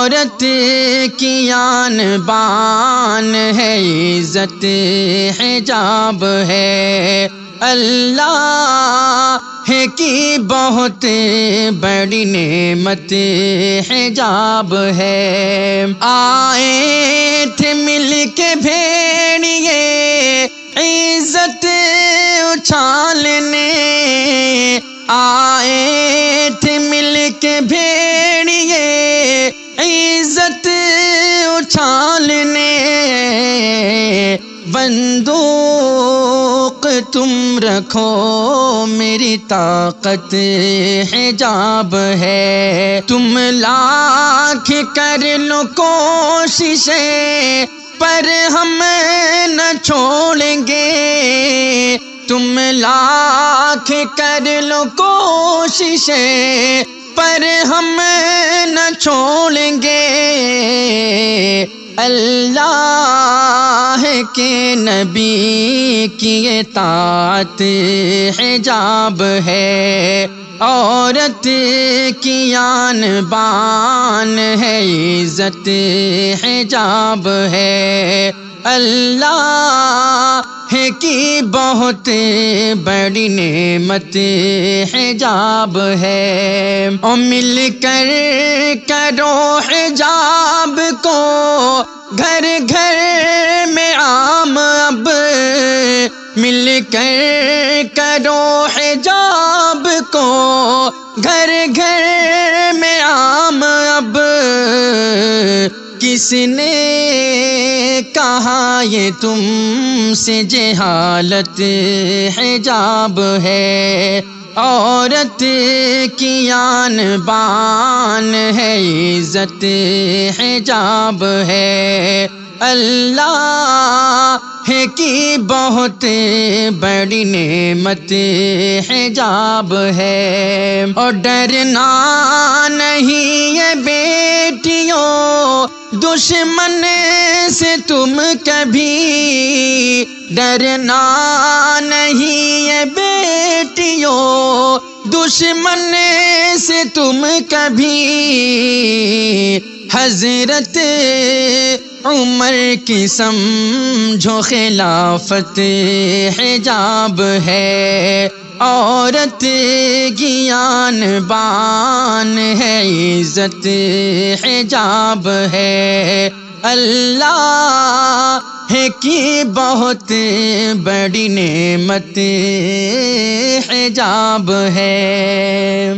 عورت کی آن بان ہے، عزت حجاب ہے، اللہ کی بہت بڑی نعمت حجاب ہے۔ آئے تھے مل کے بھیڑیے عزت اچھالنے، آئے تھے مل کے بھیڑیے عزت اچھالنے، بندوق تم رکھو میری طاقت حجاب ہے، تم لاکھ کر لو کوششیں پر ہم نہ چھوڑیں گے، تم لاکھ کر لو کوششیں پر ہم نہ چھوڑیں گے، اللہ کے نبی کی اطاعت حجاب ہے، عورت کی آن بان ہے، عزت حجاب ہے، اللہ کی بہت بڑی نعمت حجاب ہے۔ اور مل کر کرو حجاب کو گھر گھر میں عام، اب مل کر کرو حجاب کو گھر گھر میں عام، اب کس نے کہا یہ تم سے جہالت حجاب ہے، عورت کی آن بان ہے، عزت حجاب ہے، اللہ کی بہت بڑی نعمت حجاب ہے۔ اور ڈرنا نہیں ہے بیٹیوں دشمن سے تم کبھی، ڈرنا نہیں ہے بیٹیوں دشمن سے تم کبھی، حضرت عمر کی سمجھو خلافت حجاب ہے، عورت کی آن بان ہے، عزت حجاب ہے، اللہ کی بہت بڑی نعمت حجاب ہے۔